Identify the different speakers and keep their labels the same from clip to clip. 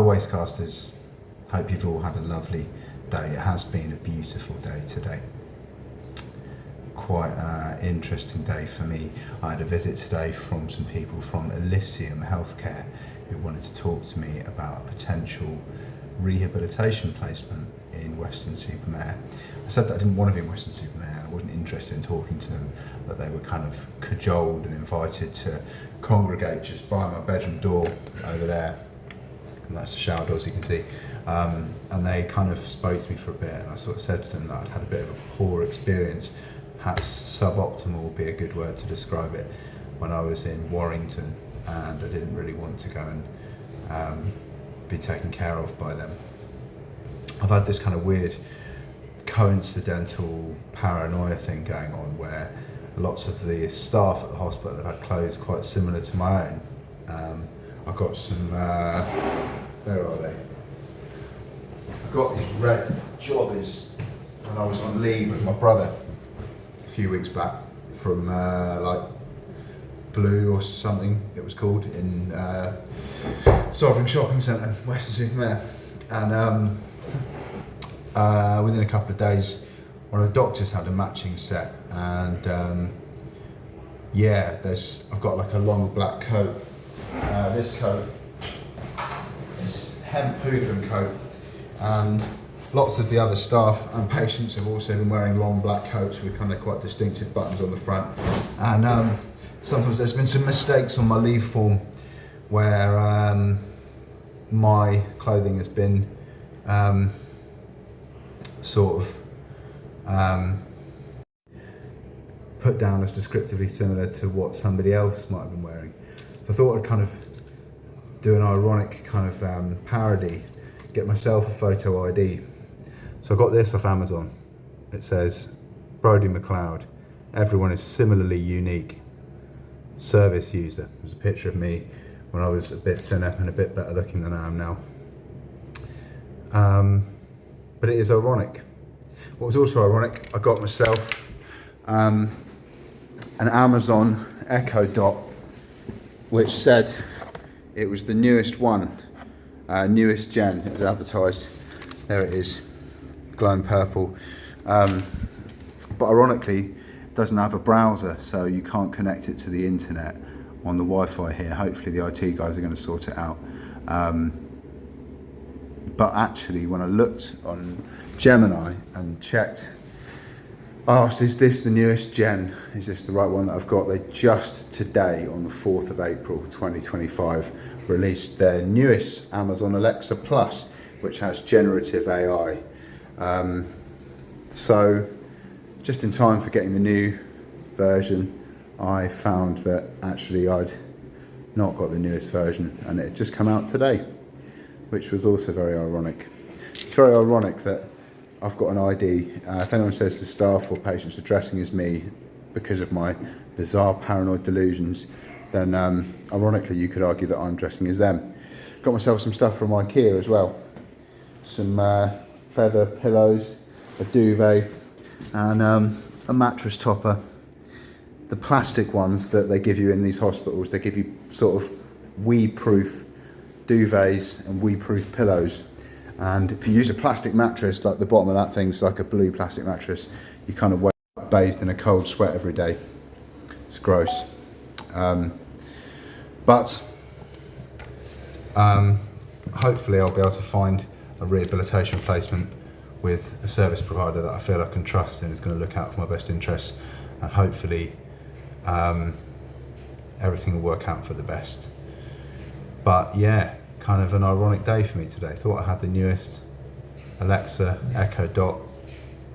Speaker 1: Wastecasters, hope you've all had a lovely day. It has been a beautiful day today. Quite an interesting day for me. I had a visit today from some people from Elysium Healthcare who wanted to talk to me about a potential rehabilitation placement in Weston-super-Mare. I said that I didn't want to be in Weston-super-Mare, I wasn't interested in talking to them, but they were kind of cajoled and invited to congregate just by my bedroom door over there. And that's the shower door, as you can see. And they kind of spoke to me for a bit, and I sort of said to them that I'd had a bit of a poor experience, perhaps suboptimal would be a good word to describe it, when I was in Warrington, and I didn't really want to go and be taken care of by them. I've had this kind of weird coincidental paranoia thing going on where lots of the staff at the hospital have had clothes quite similar to my own. I've got some, where are they? I got these red joggers when I was on leave with my brother a few weeks back from like Blue or something it was called in Sovereign Shopping Centre, Weston-super-Mare. And within a couple of days, one of the doctors had a matching set, and yeah, I've got like a long black coat. This coat, this hemp hooligan coat, and lots of the other staff and patients have also been wearing long black coats with kind of quite distinctive buttons on the front. And sometimes there's been some mistakes on my leave form where my clothing has been sort of put down as descriptively similar to what somebody else might have been wearing. So I thought I'd kind of do an ironic kind of parody, get myself a photo ID. So I got this off Amazon. It says, Brodie McLeod, everyone is similarly unique. Service user. There's a picture of me when I was a bit thinner and a bit better looking than I am now. But it is ironic. What was also ironic, I got myself an Amazon Echo Dot, which said it was the newest one, newest gen. It was advertised. There it is, glowing purple. But ironically, it doesn't have a browser, so you can't connect it to the internet on the Wi-Fi here. Hopefully the IT guys are going to sort it out. But actually, when I looked on Gemini and checked, asked, is this the newest gen? Is this the right one that I've got? They just today, on the 4th of April 2025, released their newest Amazon Alexa Plus, which has generative AI. So just in time for getting the new version, I found that actually I'd not got the newest version, and it had just come out today, which was also very ironic. It's very ironic that I've got an ID. If anyone says the staff or patients are dressing as me because of my bizarre paranoid delusions, then ironically you could argue that I'm dressing as them. Got myself some stuff from IKEA as well. Some feather pillows, a duvet, and a mattress topper. The plastic ones that they give you in these hospitals, they give you sort of wee-proof duvets and wee-proof pillows. And if you use a plastic mattress, like the bottom of that thing's like a blue plastic mattress, you kind of wake up bathed in a cold sweat every day. It's gross. But hopefully I'll be able to find a rehabilitation placement with a service provider that I feel I can trust and is going to look out for my best interests, and hopefully everything will work out for the best. But yeah, kind of an ironic day for me today. Thought I had the newest Alexa Echo Dot,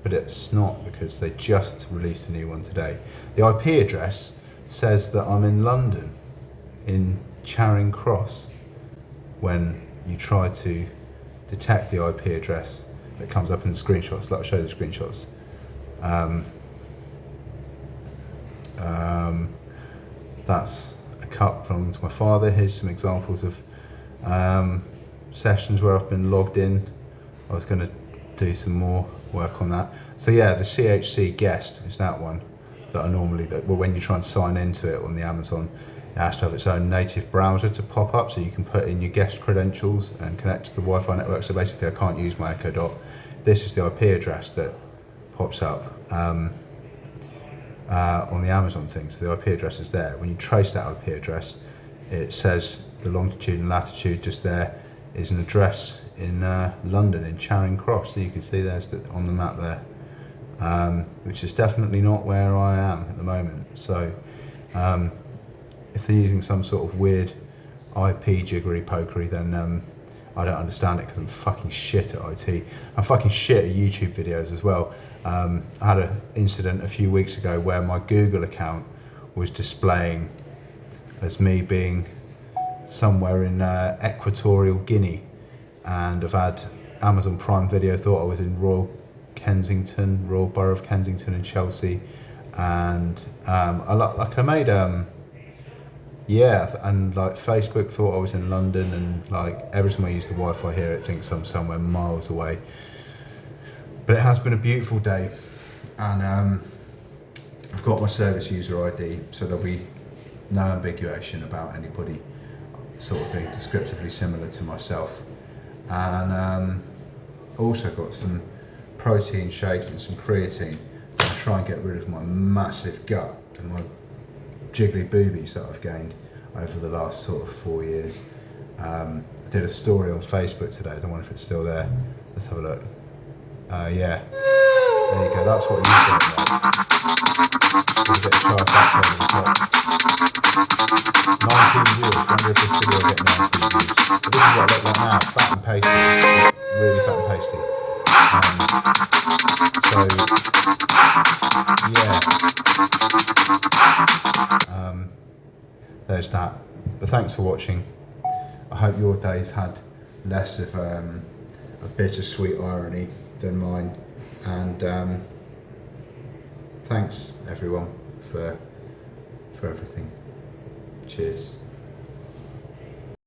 Speaker 1: but it's not, because they just released a new one today. The IP address says that I'm in London, in Charing Cross, when you try to detect the IP address that comes up in the screenshots. I'll show you the screenshots. That's a cup belonging to my father. Here's some examples of sessions where I've been logged in. I was going to do some more work on that. So yeah, the CHC guest is that one that I normally, well, when you try and sign into it on the Amazon, It has to have its own native browser to pop up, so you can put in your guest credentials and connect to the Wi-Fi network. So basically I can't use my Echo Dot. This is the IP address that pops up on the Amazon thing. So the IP address is there. When you trace that IP address, it says the longitude and latitude just there is an address in London, in Charing Cross. So you can see there's on the map there, which is definitely not where I am at the moment. So if they're using some sort of weird IP jiggery pokery, then I don't understand it, because I'm fucking shit at IT. I'm fucking shit at YouTube videos as well. I had an incident a few weeks ago where my Google account was displaying as me being somewhere in Equatorial Guinea, and I've had Amazon Prime Video thought I was in Royal Borough of Kensington in Chelsea, and I made and like Facebook thought I was in London, and like every time I use the Wi-Fi here it thinks I'm somewhere miles away. But it has been a beautiful day, and I've got my service user ID, so there'll be no ambiguation about anybody sort of being descriptively similar to myself. And also got some protein shake and some creatine to try and get rid of my massive gut and my jiggly boobies that I've gained over the last sort of 4 years. I did a story on Facebook today. I don't know if it's still there. Let's have a look. Yeah, there you go. That's what you got there. We'll get a sharp back over the top. 19 views. Wonder if this video will get 19 views. But this is what I look like now. Fat and pasty. Really fat and pasty. There's that. But thanks for watching. I hope your days had less of a bittersweet irony than mine. And thanks everyone for everything. Cheers.